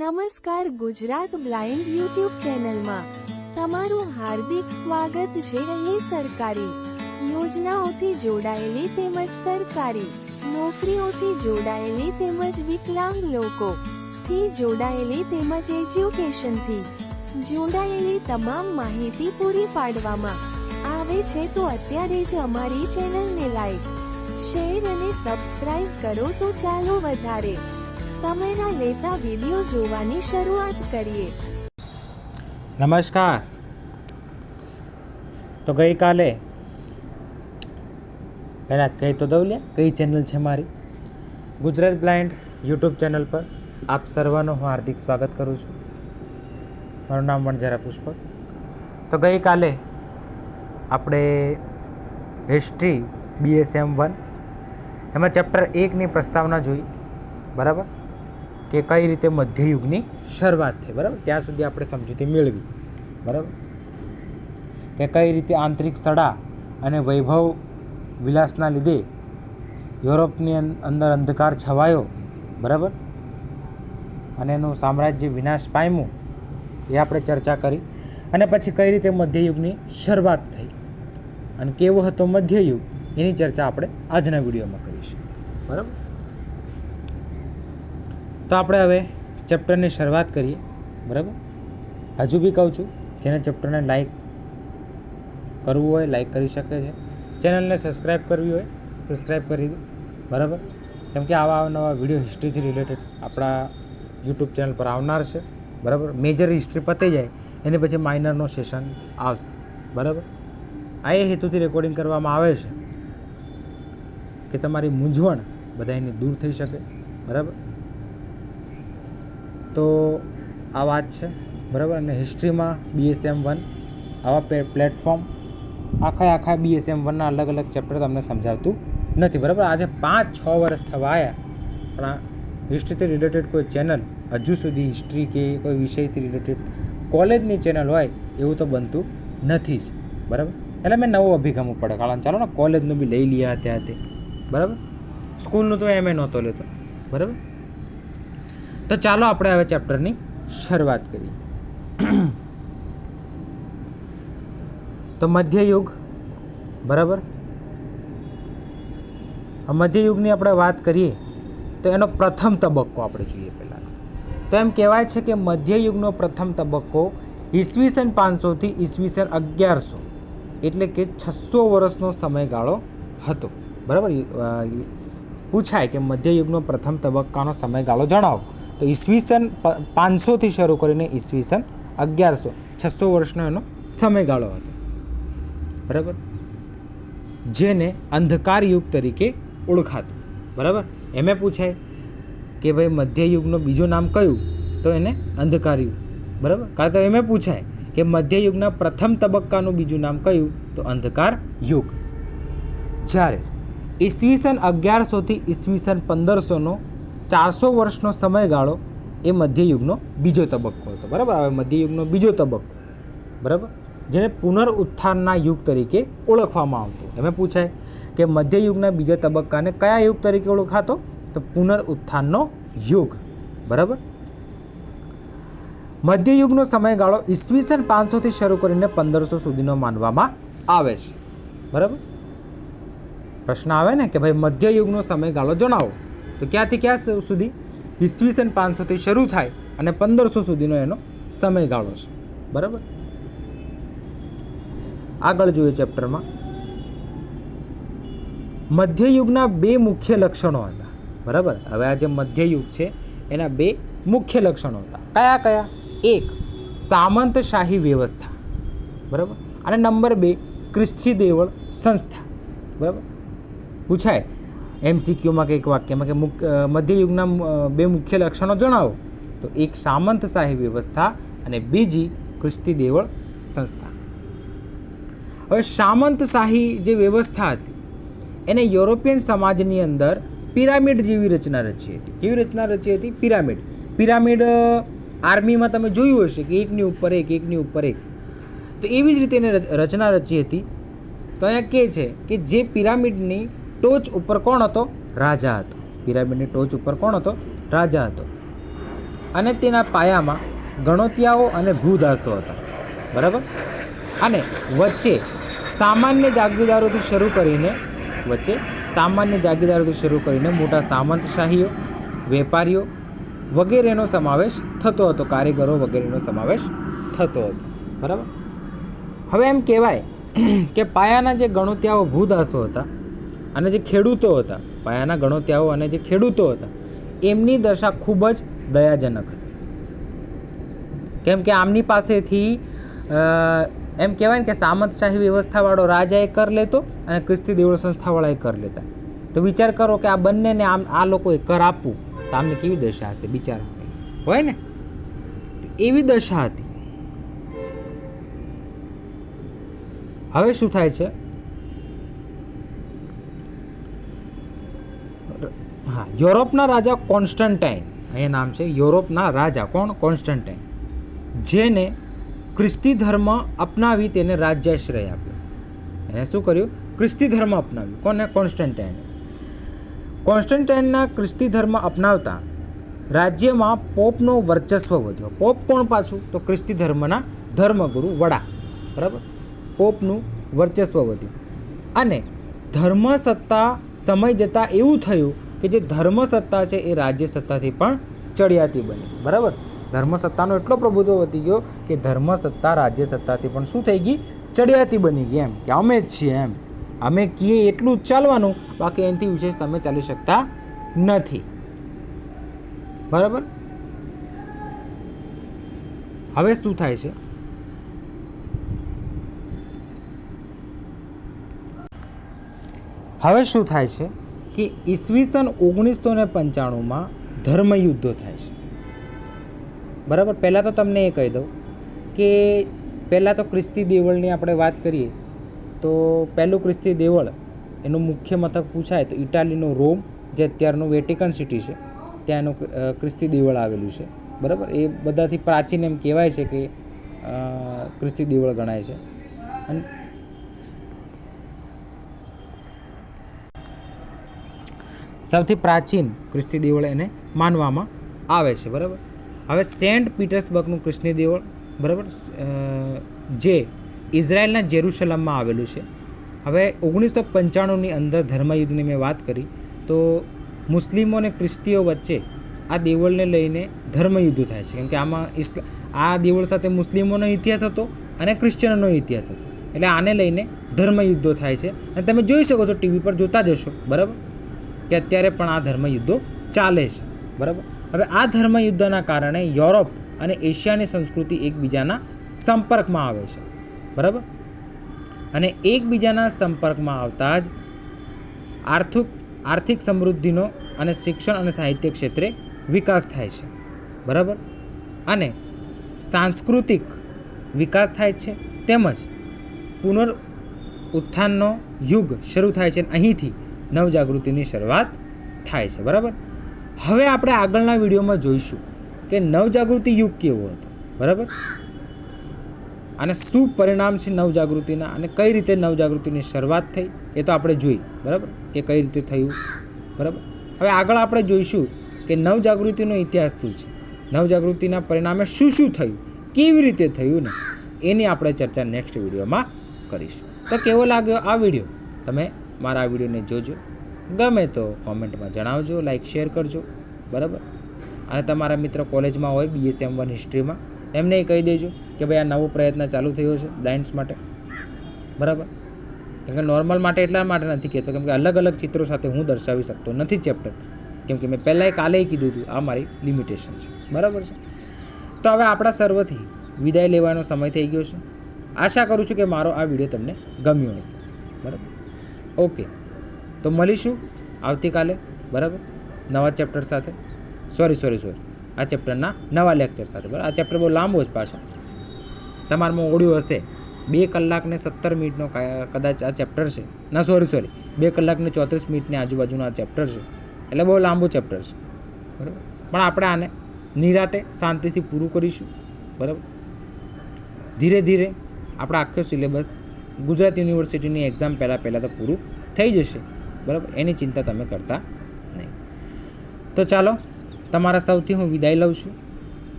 નમસ્કાર Gujarat blind YouTube ચેનલમાં તમારું હાર્દિક સ્વાગત છે। અહીં સરકારી યોજનાઓથી જોડાયેલી તેમજ સરકારી નોકરીઓથી જોડાયેલી તેમજ વિકલાંગ લોકોથી જોડાયેલી તેમજ એજ્યુકેશનથી જોડાયેલી તમામ માહિતી પૂરી પાડવામાં આવે છે। તો અત્યારે જ અમારી ચેનલને લાઈક, શેર અને સબસ્ક્રાઇબ કરો। તો ચાલો વધારે સમય લેતા વિડિયો જોવાની શરૂઆત કરીએ। નમસ્કાર। તો ગઈકાલે પહેલાં કહી તો દઉં લે કઈ ચેનલ છે મારી ગુજરાત બ્લાઇન્ડ યુટ્યુબ ચેનલ પર આપ સર્વનું હું હાર્દિક સ્વાગત કરું છું। મારું નામ વણઝારા પુષ્પક। તો ગઈકાલે આપણે હિસ્ટ્રી BSM1 એમાં ચેપ્ટર 1ની પ્રસ્તાવના જોઈ, બરાબર, કે કઈ રીતે મધ્યયુગની શરૂઆત થઈ, બરાબર, ત્યાં સુધી આપણે સમજૂતી મેળવી, બરાબર, કે કઈ રીતે આંતરિક સડા અને વૈભવ વિલાસના લીધે યુરોપની અંદર અંધકાર છવાયો, બરાબર, અને એનું સામ્રાજ્ય વિનાશ પામ્યું એ આપણે ચર્ચા કરી। અને પછી કઈ રીતે મધ્યયુગની શરૂઆત થઈ અને કેવો હતો મધ્યયુગ એની ચર્ચા આપણે આજના વિડીયોમાં કરીશું, બરાબર। તો આપણે હવે ચેપ્ટરની શરૂઆત કરીએ, બરાબર। હજુ બી કહું છું, જેને ચેપ્ટરને લાઈક કરવું હોય લાઈક કરી શકે છે, ચેનલને સબસ્ક્રાઈબ કરવી હોય સબસ્ક્રાઈબ કરી દો, બરાબર, કેમ કે આવા નવા વિડીયો હિસ્ટ્રીથી રિલેટેડ આપણા યુટ્યુબ ચેનલ પર આવનાર છે, બરાબર। મેજર હિસ્ટ્રી પતી જાય એની પછી માઇનરનો સેશન આવશે, બરાબર। આ એ હેતુથી રેકોર્ડિંગ કરવામાં આવે છે કે તમારી મૂંઝવણ બધાની દૂર થઈ શકે, બરાબર। તો આ વાત છે, બરાબર। અને હિસ્ટ્રીમાં BSM1 આવા પ્લેટફોર્મ આખા BSM1ના અલગ અલગ ચેપ્ટર તમને સમજાવતું નથી, બરાબર। આજે 5-6 વર્ષ થવા આવ્યા પણ આ હિસ્ટ્રીથી રિલેટેડ કોઈ ચેનલ હજુ સુધી હિસ્ટ્રી કે કોઈ વિષયથી રિલેટેડ કોલેજની ચેનલ હોય એવું તો બનતું નથી જ, બરાબર। એટલે મેં નવો અભિગમ પડે, કારણ ચાલો ને કોલેજનું બી લઈ લીધા ત્યાં તે, બરાબર, સ્કૂલનું તો એમ નહોતો લેતો, બરાબર। તો ચાલો આપણે હવે ચેપ્ટરની શરૂઆત કરીએ। તો મધ્યયુગ, બરાબર, મધ્યયુગની આપણે વાત કરીએ તો એનો પ્રથમ તબક્કો આપણે જોઈએ પહેલાં તો એમ કહેવાય છે કે મધ્યયુગનો પ્રથમ તબક્કો ઈસવીસન 500 થી ઈસવીસન 1100 એટલે કે 600 વર્ષનો સમયગાળો હતો, બરાબર। પૂછાય કે મધ્યયુગનો પ્રથમ તબક્કાનો સમયગાળો જણાવો તો ઈસવીસન 500 થી શરૂ કરીને ઈસવીસન 1100 600 વર્ષનો એનો સમયગાળો હતો, બરાબર, જેને અંધકાર યુગ તરીકે ઓળખાતું, બરાબર। એમે પૂછાય કે ભાઈ મધ્યયુગનું બીજું નામ કયું તો એને અંધકાર યુગ, બરાબર, કારણ કે એમે પૂછાય કે મધ્યયુગના પ્રથમ તબક્કાનું બીજું નામ કયું તો અંધકાર યુગ। જ્યારે ઈસવીસન 1100 થી ઈસવીસન 1500નો 400 વર્ષનો સમયગાળો એ મધ્યયુગનો બીજો તબક્કો હતો, બરાબર। હવે મધ્યયુગનો બીજો તબક્કો, બરાબર, જેને પુનરુત્થાનના યુગ તરીકે ઓળખવામાં આવતો। એમાં પૂછાય કે મધ્યયુગના બીજા તબક્કાને કયા યુગ તરીકે ઓળખાતો તો પુનરુત્થાનનો યુગ, બરાબર। મધ્યયુગનો સમયગાળો ઈસવીસન 500 થી શરૂ કરીને 1500 સુધીનો માનવામાં આવે છે, બરાબર। પ્રશ્ન આવે ને કે ભાઈ મધ્યયુગનો સમયગાળો જણાવો તો ક્યાંથી ક્યાં સુધી ઈસવીસન 500 થી શરૂ થાય અને 1500 સુધીનો એનો સમયગાળો છે, બરાબર। આગળ જોઈએ ચેપ્ટરમાં મધ્યયુગના 2 મુખ્ય લક્ષણો હતા, બરાબર। હવે આ જે મધ્યયુગ છે એના 2 મુખ્ય લક્ષણો હતા, કયા કયા? એક, સામંતશાહી વ્યવસ્થા, બરાબર, અને નંબર 2, ખ્રિસ્તી દેવળ સંસ્થા, બરાબર। પૂછાય MCQમાં કે એક વાક્યમાં કે મધ્યયુગના 2 મુખ્ય લક્ષણો જણાવો તો એક સામંતશાહી વ્યવસ્થા અને બીજી ખ્રિસ્તી દેવળ સંસ્થા। હવે સામંતશાહી જે વ્યવસ્થા હતી એને યુરોપિયન સમાજની અંદર પિરામિડ જેવી રચના રચી હતી। કેવી રચના રચી હતી? પિરામિડ આર્મીમાં તમે જોયું હશે કે એકની ઉપર એક તો એવી જ રીતે એને રચના રચી હતી। તો અહીંયા કહે છે કે જે પિરામિડની ટોચ ઉપર કોણ હતો? રાજા હતો। પિરામિડની ટોચ ઉપર કોણ હતો? રાજા હતો। અને તેના પાયામાં ગણોતિયાઓ અને ભૂદાસો હતા, બરાબર. અને વચ્ચે સામાન્ય જાગીરદારોથી શરૂ કરીને મોટા સામંતશાહીઓ, વેપારીઓ વગેરેનો સમાવેશ થતો હતો, કારીગરો વગેરેનો સમાવેશ થતો હતો, બરાબર. હવે એમ કહેવાય કે પાયાના જે ગણોતિયાઓ ભૂદાસો હતા અને જે ખેડૂતો હતા, પાયાના ગણોતિયાઓ અને જે ખેડૂતો હતા, એમની દશા ખૂબ જ દયાજનક હતી. કેમ કે આમની પાસેથી એમ કહેવાય ને કે સામંતશાહી વ્યવસ્થાવાળો રાજા એ કર લેતો અને ખ્રિસ્તી દેવળ સંસ્થાવાળા એ કર લેતા. તો વિચાર કરો કે આ બંનેને આ લોકોએ કર આપવું તો આમને કેવી દશા હશે, બિચારા હોય ને, એવી દશા હતી. હવે શું થાય છે, હા, યુરોપના રાજા કોન્સ્ટન્ટાઇન, અહીંયા નામ છે યુરોપના રાજા, કોણ? કોન્સ્ટન્ટાઇન, જેને ખ્રિસ્તી ધર્મ અપનાવી તેને રાજ્યાશ્રય આપ્યો. એને શું કર્યું? ખ્રિસ્તી ધર્મ અપનાવ્યું. કોને? કોન્સ્ટન્ટાઇન. કોન્સ્ટન્ટાઇનના ખ્રિસ્તી ધર્મ અપનાવતા રાજ્યમાં પોપનો વર્ચસ્વ વધ્યો. પોપ કોણ પાછું? તો ખ્રિસ્તી ધર્મના ધર્મગુરુ, વડા, બરાબર. પોપનું વર્ચસ્વ વધ્યું અને ધર્મસત્તા સમય જતાં એવું થયું કે જે ધર્મસત્તા છે એ રાજ્ય સત્તાથી પણ ચડિયાતી બની, બરાબર. ધર્મસત્તાનો એટલો પ્રભુત્વ વધી ગયો કે ધર્મસત્તા રાજ્ય સત્તાથી પણ શું થઈ ગઈ? ચડિયાતી બની ગઈ. એમ કે અમે જ છીએ, એમ અમે કહીએ એટલું જ ચાલવાનું, બાકી એનાથી વિશેષ તમે ચાલી શકતા નથી, બરાબર. હવે શું થાય છે? કે ઈસવીસન 1995માં ધર્મયુદ્ધો થાય છે, બરાબર. પહેલાં તો તમને એ કહી દઉં કે પહેલાં તો ખ્રિસ્તી દેવળની આપણે વાત કરીએ તો પહેલું ખ્રિસ્તી દેવળ એનું મુખ્ય મથક પૂછાય તો ઇટાલીનો રોમ, જે અત્યારનું વેટિકન સિટી છે, ત્યાં એનું ખ્રિસ્તી દેવળ આવેલું છે, બરાબર. એ બધાથી પ્રાચીન એમ કહેવાય છે કે ખ્રિસ્તી દેવળ ગણાય છે. અને સૌથી પ્રાચીન ખ્રિસ્તી દેવળ એને માનવામાં આવે છે, બરાબર. હવે સેન્ટ પીટર્સબર્ગનું ખ્રિસ્તી દેવળ, બરાબર, જે ઇઝરાયલના જેરુસલમમાં આવેલું છે. હવે 1995ની અંદર ધર્મયુદ્ધની મેં વાત કરી તો મુસ્લિમો અને ખ્રિસ્તીઓ વચ્ચે આ દેવળને લઈને ધર્મયુદ્ધ થાય છે. કેમ કે આમાં આ દેવળ સાથે મુસ્લિમોનો ઇતિહાસ હતો અને ક્રિશ્ચનોનો ઇતિહાસ હતો, એટલે આને લઈને ધર્મયુદ્ધો થાય છે. અને તમે જોઈ શકો છો, ટીવી પર જોતા જશો, બરાબર, કે અત્યારે પણ આ ધર્મયુદ્ધો ચાલે છે, બરાબર. હવે આ ધર્મયુદ્ધના કારણે યુરોપ અને એશિયાની સંસ્કૃતિ એકબીજાના સંપર્કમાં આવે છે, બરાબર. અને એકબીજાના સંપર્કમાં આવતા જ આર્થિક સમૃદ્ધિનો અને શિક્ષણ અને સાહિત્ય ક્ષેત્રે વિકાસ થાય છે, બરાબર. અને સાંસ્કૃતિક વિકાસ થાય છે, તેમજ પુનરુત્થાનનો યુગ શરૂ થાય છે. અહીંથી નવજાગૃતિની શરૂઆત થાય છે, બરાબર. હવે આપણે આગળના વિડીયોમાં જોઈશું કે નવજાગૃતિ યુગ કેવો હતો, બરાબર, અને શું પરિણામ છે નવજાગૃતિના અને કઈ રીતે નવજાગૃતિની શરૂઆત થઈ એ તો આપણે જોઈ, બરાબર, કે કઈ રીતે થયું, બરાબર. હવે આગળ આપણે જોઈશું કે નવજાગૃતિનો ઇતિહાસ શું છે, નવજાગૃતિના પરિણામે શું શું થયું, કેવી રીતે થયું ને એની આપણે ચર્ચા નેક્સ્ટ વિડીયોમાં કરીશું. તો કેવો લાગ્યો આ વિડીયો? તમે મારા આ વિડીયોને જોજો, ગમે તો કોમેન્ટમાં જણાવજો, લાઈક શેર કરજો, બરાબર. અને તમારા મિત્ર કોલેજમાં હોય BSM1 હિસ્ટ્રીમાં, એમને કહી દેજો કે ભાઈ આ નવો પ્રયત્ન ચાલુ થયો છે બ્લાઇન્ડ્સ માટે, બરાબર. કેમ કે નોર્મલ માટે એટલા માટે નથી કહેતો કેમ કે અલગ અલગ ચિત્રો સાથે હું દર્શાવી શકતો નથી ચેપ્ટર, કેમ કે મેં પહેલાં કાલે કીધું હતું આ મારી લિમિટેશન છે, બરાબર છે. તો હવે આપણા સર્વથી વિદાય લેવાનો સમય થઈ ગયો છે. આશા કરું છું કે મારો આ વિડીયો તમને ગમ્યો હશે, બરાબર. ઓકે, તો મળીશું આવતીકાલે, બરાબર, નવા ચેપ્ટર સાથે, સોરી આ ચેપ્ટરના નવા લેક્ચર સાથે, બરાબર. આ ચેપ્ટર બહુ લાંબો જ પાછો, તમારામાં ઓડિયો હશે 2 કલાક ને 17 મિનિટનો કદાચ આ ચેપ્ટર છે, ના સોરી 2 કલાક ને 34 મિનિટની આજુબાજુનો આ ચેપ્ટર છે, એટલે બહુ લાંબુ ચેપ્ટર છે, બરાબર. પણ આપણે આને નિરાતે શાંતિથી પૂરું કરીશું, બરાબર. ધીરે ધીરે આપણા આખો સિલેબસ ગુજરાત યુનિવર્સિટીની એક્ઝામ પહેલાં તો પૂરું થઈ જશે, બરાબર. એની ચિંતા તમે કરતા નહીં. તો ચાલો, તમારા સૌથી હું વિદાય લઉં છું.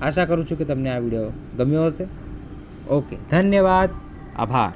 આશા કરું છું કે તમને આ વિડીયો ગમ્યો હશે. ઓકે, ધન્યવાદ, આભાર.